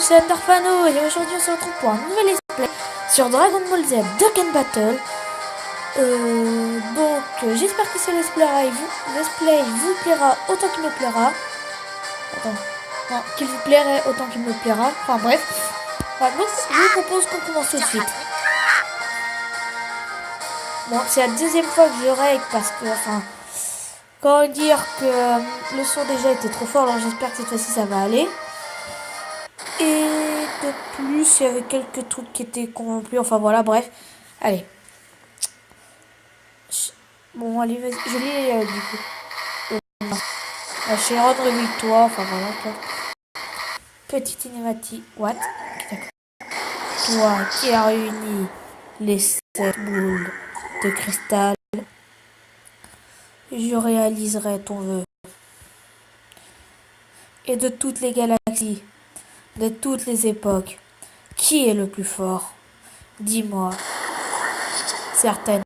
c'est Underfano et aujourd'hui on se retrouve pour un nouvel let's play sur Dragon Ball Z Dokkan Battle. J'espère que ce let's play vous plaira autant qu'il me plaira. Non, qu'il vous plairait autant qu'il me plaira. Enfin bref. Donc je vous propose qu'on commence tout de suite. Bon, c'est la deuxième fois que je règle parce que, comment dire que le son déjà était trop fort, alors j'espère que cette fois-ci ça va aller. Et de plus, il y avait quelques trucs qui étaient corrompus, enfin voilà, bref. Allez. Bon, allez, vas-y, je lis du coup. La Chéronne, réveille-toi, enfin voilà, quoi. Petite Inémati, what? D'accord. Toi qui as réuni les 7 boules de cristal, je réaliserai ton vœu. Et de toutes les galaxies, de toutes les époques, qui est le plus fort? Dis-moi. Certaines.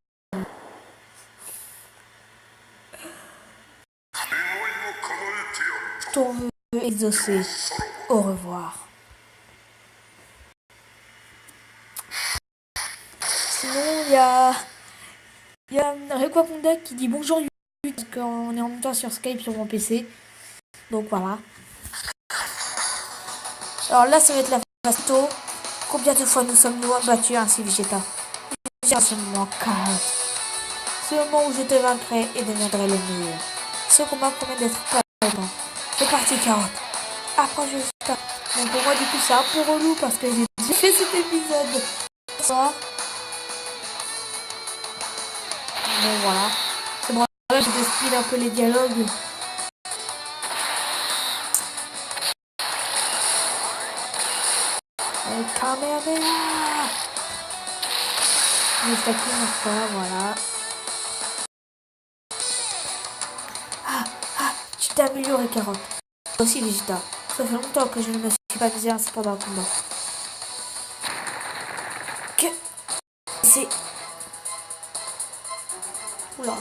Ton vœu exaucé. Au revoir. Sinon, il y a Requaconda qui dit bonjour YouTube parce qu'on est en même temps sur Skype sur mon PC. Donc voilà. Alors là, ça va être la phase tôt. Combien de fois nous sommes-nous battus ainsi, Vegeta? Déjà seulement 40. C'est le moment où je te vaincrai et deviendrai le meilleur. Ce combat promet d'être passionnant. C'est parti, 40. Après, je start. Bon, pour moi, du coup, c'est un peu relou parce que j'ai déjà fait cet épisode. Ça. Bon, voilà. C'est bon, là, je despile un peu les dialogues. Kamehameha. Mais ça commence pas, voilà. Tu t'es amélioré, 40. Aussi, Vegeta. Ça fait longtemps que je ne me suis pas misé ainsi pendant un combat. Que c'est... Oula.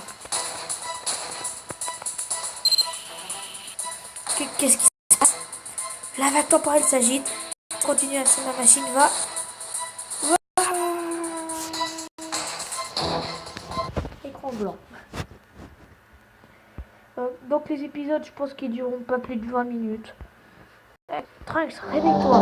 Qu'est-ce qui se passe? La vague temporelle s'agite. Continue ainsi, ma machine va... Écran blanc. Donc les épisodes, je pense qu'ils dureront pas plus de 20 minutes. Trunks, réveille-toi.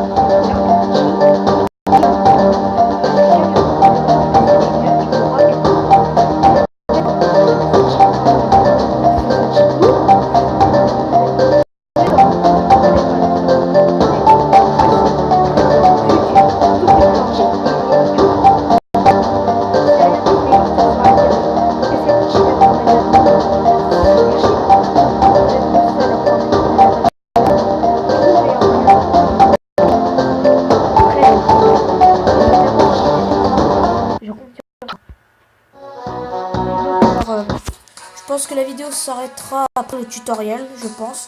Je pense que la vidéo s'arrêtera après le tutoriel, je pense.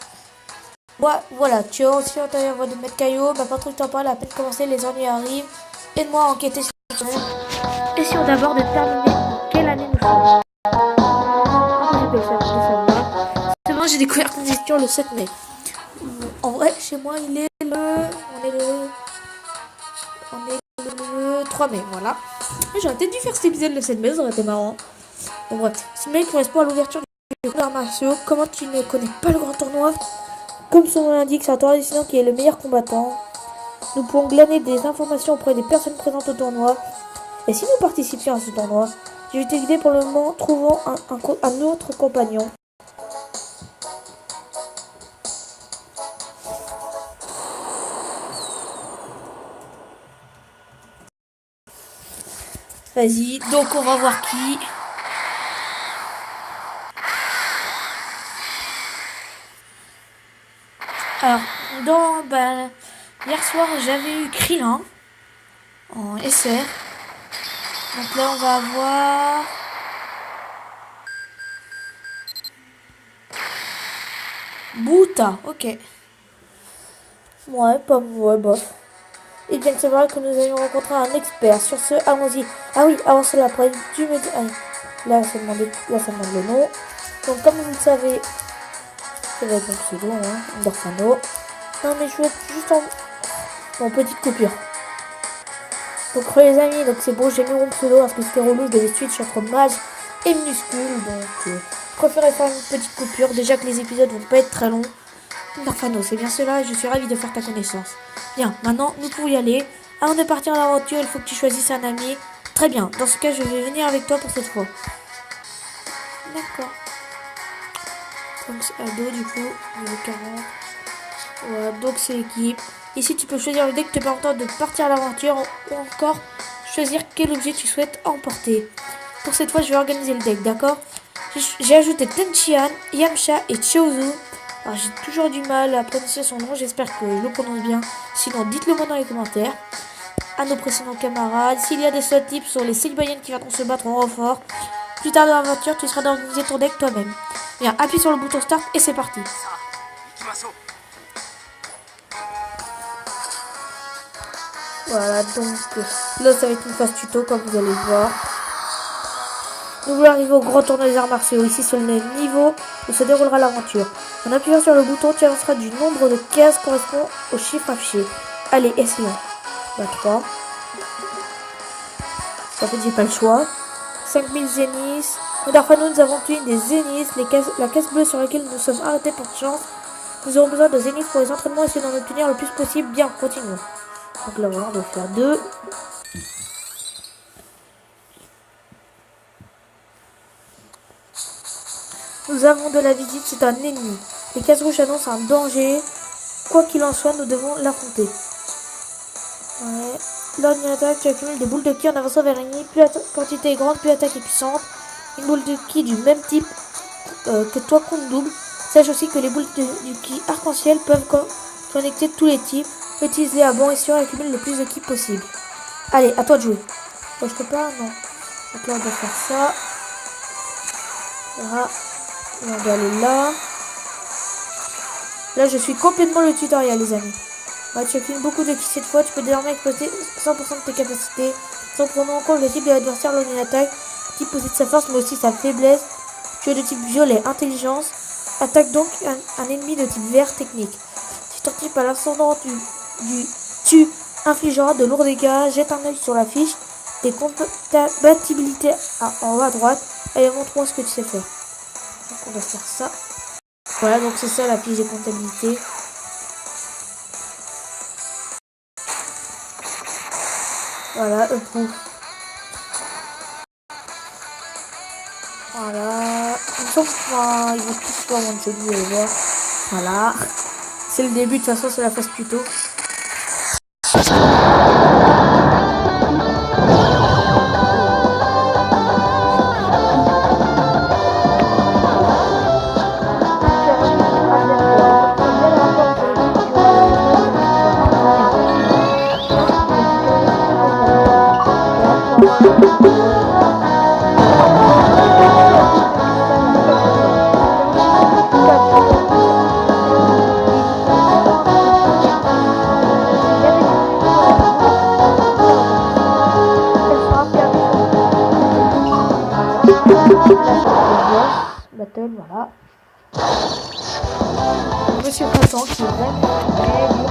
Ouais, voilà, tu as aussi entendu la voix de Maître Caillot, ma patrouille t'en parle, à peine commencé, les ennuis arrivent. Aide-moi à enquêter sur le semaine. Essayons d'abord de terminer quelle année nous sommes. C'est bon, j'ai découvert qu'on est sur le 7 mai. En vrai, chez moi, on est le 3 mai, voilà. J'aurais peut-être dû faire cet épisode le 7 mai, ça aurait été marrant. Bon bref, ce mec correspond à l'ouverture du arts martiaux. Comment tu ne connais pas le grand tournoi? Comme son nom l'indique, c'est un tournoi décidant qui est le meilleur combattant. Nous pouvons glaner des informations auprès des personnes présentes au tournoi. Et si nous participions à ce tournoi, je vais t'aider pour le moment, trouvant un autre compagnon. Vas-y, donc on va voir qui. Alors, hier soir, j'avais eu Krillin en SR. Donc là, on va avoir... Bouta, ok. Ouais, bof. Il vient de se voir que nous allions rencontrer un expert. Sur ce, allons-y. Ah oui, avant cela, après, tu me dis... Là, ça demande le nom. Donc, comme vous le savez... Ça va être mon pseudo, Underfano. Non, mais je vais juste en... en petite coupure. Donc les amis, donc c'est bon, j'ai mis mon pseudo parce que c'était relou, je devais switch entre mage et minuscule. Donc je préférais faire une petite coupure, déjà que les épisodes vont pas être très longs. Darfano, c'est bien cela et je suis ravie de faire ta connaissance. Bien, maintenant nous pouvons y aller. Avant de partir à l'aventure, il faut que tu choisisses un ami. Très bien, dans ce cas je vais venir avec toi pour cette fois. D'accord. Donc c'est ado du coup, niveau 40. Voilà, donc c'est l'équipe. Ici tu peux choisir le deck te permettant de partir à l'aventure ou encore choisir quel objet tu souhaites emporter. Pour cette fois je vais organiser le deck, d'accord? J'ai ajouté Tenchian, Yamcha et Chiaozu. Alors j'ai toujours du mal à prononcer son nom, j'espère que je le prononce bien. Sinon dites-le moi dans les commentaires. À nos précédents camarades, s'il y a des slots tips sur les Silbayen qui viendront se battre en renfort, plus tard dans l'aventure tu seras d'organiser ton deck toi-même. Bien, appuie sur le bouton start et c'est parti. Voilà, donc là ça va être une phase tuto comme vous allez voir. Nous voulons arriver au grand tournoi des arts martiaux. Ici sur le niveau où se déroulera l'aventure. En appuyant sur le bouton, tu avanceras du nombre de cases correspond au chiffre affiché. Allez, essayons. 3. En fait, j'ai pas le choix. 5000 zéniths. Darfano, nous avons tué des zéniths. La case bleue sur laquelle nous sommes arrêtés pour chance. Nous aurons besoin de zéniths pour les entraînements et essayer d'en obtenir le plus possible. Bien, continuons. Donc là, voilà, on doit faire 2. Nous avons de la visite, c'est un ennemi. Les cases rouges annoncent un danger. Quoi qu'il en soit, nous devons l'affronter. Ouais. Lors d'une attaque, tu accumules des boules de ki en avançant vers l'ennemi. Plus la quantité est grande, plus l'attaque est puissante. Une boule de ki du même type que toi compte double. Sache aussi que les boules du ki arc-en-ciel peuvent connecter tous les types. Utilise-les à bon escient et accumule le plus de ki possible. Allez, à toi de jouer. Bon, je peux pas, non. Donc là, on doit faire ça. Voilà. Et on doit aller là. Là, je suis complètement le tutoriel, les amis. Ouais, tu accumules beaucoup de ki cette fois. Tu peux désormais exploiter 100% de tes capacités sans prendre en compte le type de l'adversaire lors d'une attaque. Le type possède sa force, mais aussi sa faiblesse. Tu es de type violet, intelligence. Attaque donc un ennemi de type vert, technique. Si ton type à l'ascendant tu infligeras de lourds dégâts. Jette un œil sur la fiche. Tes compatibilités en haut à droite. Allez, montre-moi ce que tu sais faire. Donc on va faire ça. Voilà, donc c'est ça la fiche des comptabilités. Voilà, pour. Voilà. Ils vont tous voir mon jeu, vous allez voir. Voilà. C'est le début, de toute façon, c'est la phase tuto. Battle, voilà. Monsieur Printemps qui est vraiment très dur.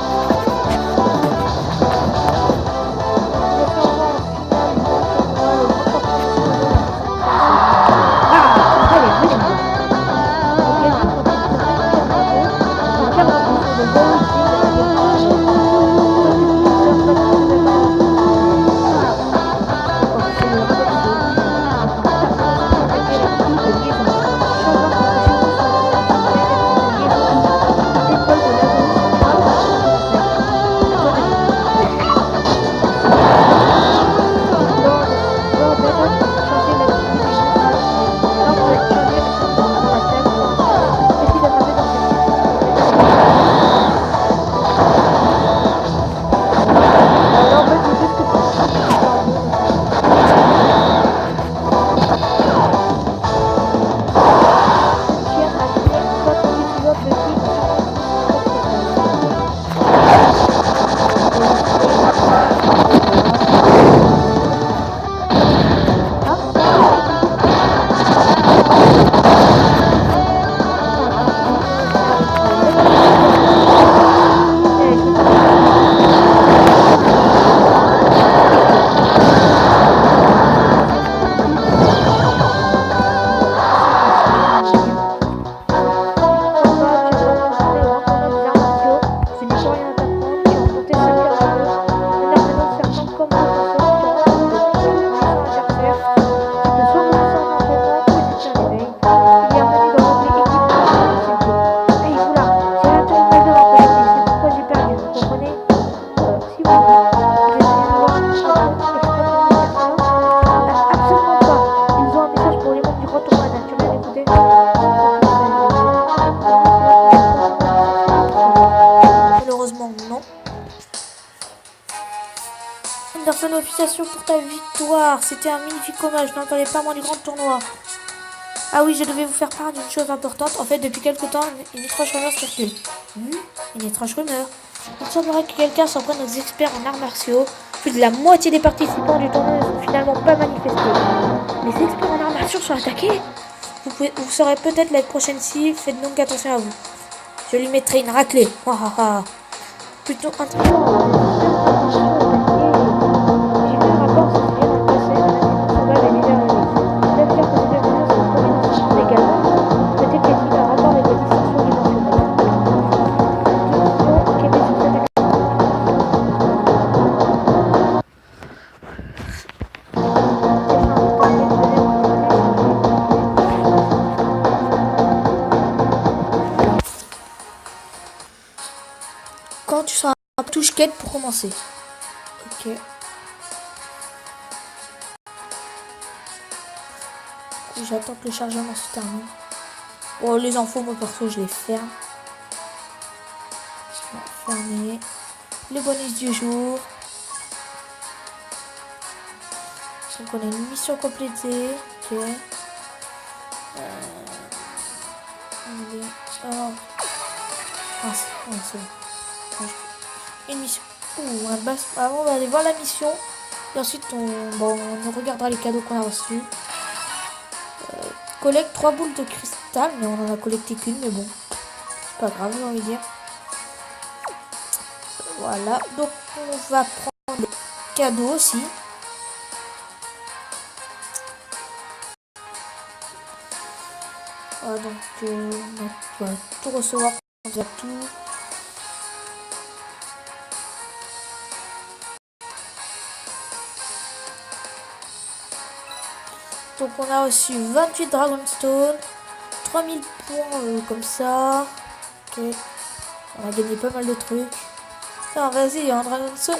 qui vous dit. J'ai donné avoir un chapeau exprès pour vous faire ça. Ah, absolument pas. Ils ont un message pour les membres du grand tournoi. Tu viens d'écouter? Malheureusement, non. Une personification pour ta victoire. C'était un magnifique hommage. Je n'entendais pas moins du grand tournoi. Ah oui, je devais vous faire part d'une chose importante. En fait, depuis quelque temps, une étrange rumeur circule. Une étrange rumeur. Il semblerait que quelqu'un s'en prenne aux experts en arts martiaux. Plus de la moitié des participants du tournoi ne sont finalement pas manifestés. Les experts en arts martiaux sont attaqués. Vous saurez peut-être la prochaine cible. Faites donc attention à vous. Je lui mettrai une raclée. Plutôt un quand tu seras un touche quête pour commencer. Ok. J'attends que le chargement se termine. Bon, les infos, moi perso, je les ferme. Je vais fermer. Les bonus du jour. Donc on a une mission complétée. Ok. C'est bon. Une mission. Un basse. Avant, on va aller voir la mission. Et ensuite, on regardera les cadeaux qu'on a reçus. Collecte 3 boules de cristal. Mais on en a collecté qu'une. Mais bon, c'est pas grave, j'ai envie de dire. Voilà. Donc, on va prendre les cadeaux aussi. Voilà, donc, on va tout recevoir. On va tout. Donc on a reçu 28 Dragonstone, 3000 points comme ça. Ok. On a gagné pas mal de trucs. Enfin, vas-y, en Dragonstone,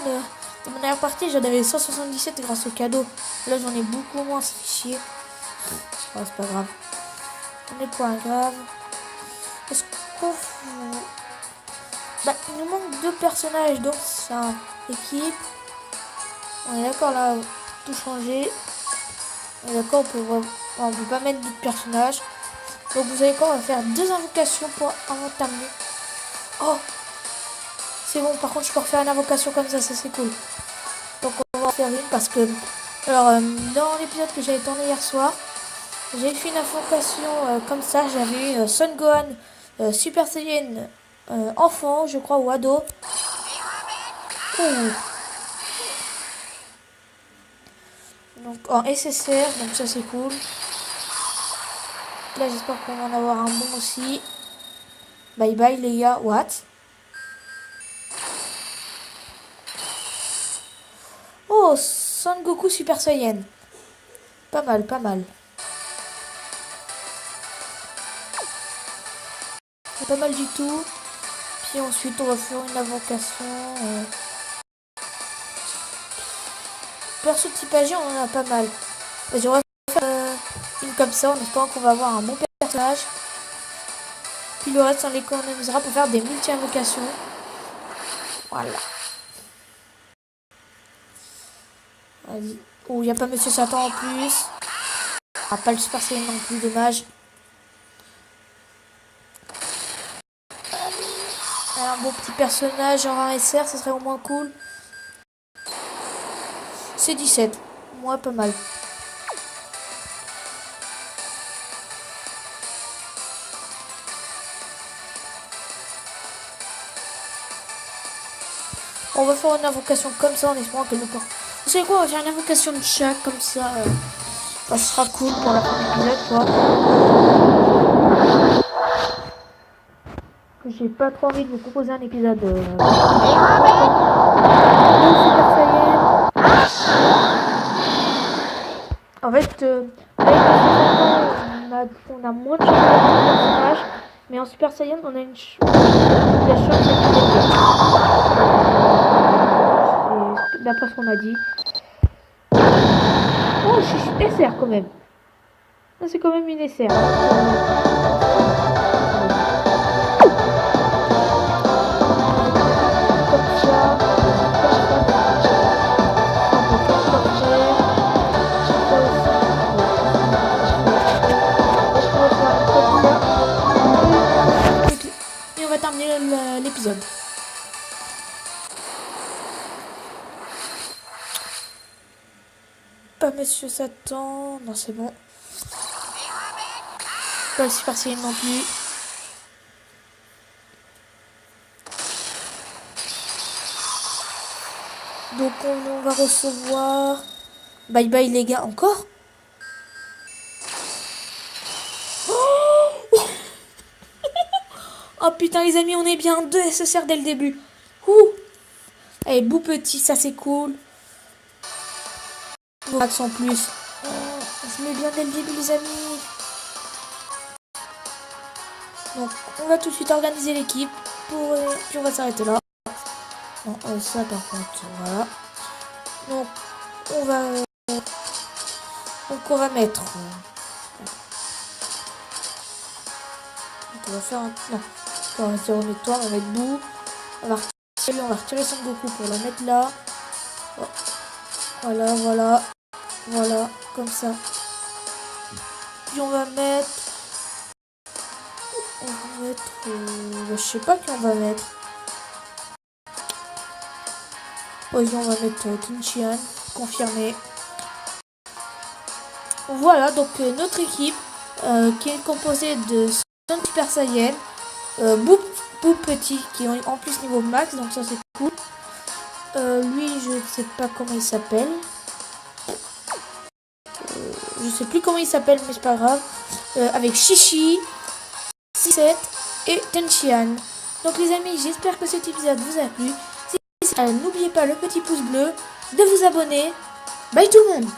dans mon dernière partie, j'en avais 177 grâce au cadeau. Là, j'en ai beaucoup moins, ça fait chier. Ouais, c'est pas grave. On est points graves. Est-ce qu'on... il nous manque 2 personnages dans sa équipe. On est d'accord là, tout changer. D'accord, on peut pas mettre d'autres personnages. Donc vous savez quoi, on va faire 2 invocations pour terminer. Oh, c'est bon, par contre je peux refaire une invocation comme ça c'est cool. Donc on va en faire une parce que... Alors, dans l'épisode que j'avais tourné hier soir, j'ai fait une invocation comme ça. J'avais eu Son Gohan, Super Saiyan enfant, je crois, ou ado. Donc en SSR, donc ça c'est cool. Là j'espère qu'on va en avoir un bon aussi. Bye bye les gars, what? Oh, Son Goku Super Saiyan. Pas mal, pas mal. Pas mal du tout. Puis ensuite on va faire une invocation. Perso type AG, on en a pas mal. Vas-y, on va faire une comme ça en espérant qu'on va avoir un bon personnage. Puis le reste, on l'économisera pour faire des multi-invocations. Voilà. Vas-y. Oh, il n'y a pas Monsieur Satan en plus. Ah, pas le Super Saiyan non plus, dommage. Un bon petit personnage en un SR, ça serait au moins cool. C'est 17. Moi, pas mal. On va faire une invocation comme ça en espérant qu'elle nous porte. Vous savez quoi, on va faire une invocation de chaque comme ça. Ça sera cool pour la fin de l'épisode, quoi. J'ai pas trop envie de vous proposer un épisode. Super Saiyan. En fait, avec on a moins de chance de personnage, mais en Super Saiyan, on a la chance d'être d'après ce qu'on m'a dit. Oh, je suis SR quand même. C'est quand même une SR. Et on va terminer l'épisode. Pas Monsieur Satan. Non, c'est bon. Pas le Super Saiyan non plus. Donc on va recevoir... Bye bye les gars, encore. Oh putain les amis, on est bien 2 SSR dès le début. Allez, bout petit, ça c'est cool. Max en plus. On se met bien dès le début les amis. Donc on va tout de suite organiser l'équipe. Puis on va s'arrêter là. Non, ça par contre, voilà. Donc on va mettre... on va faire un... Non, on va retirer toi, on va mettre bout. On va retirer Son Goku pour la mettre là. Voilà, comme ça. Puis on va mettre... je sais pas qui on va mettre. Vas-y, on va mettre Tian, confirmé. Voilà, donc notre équipe qui est composée de Son Super Saiyan, Boop Petit qui est en plus niveau max, donc ça c'est cool. Lui, je ne sais pas comment il s'appelle. Je sais plus comment il s'appelle, mais c'est pas grave. Avec Shishi, 6-7 et Tenchian. Donc les amis, j'espère que cet épisode vous a plu. Si c'est le cas, n'oubliez pas le petit pouce bleu, de vous abonner. Bye tout le monde!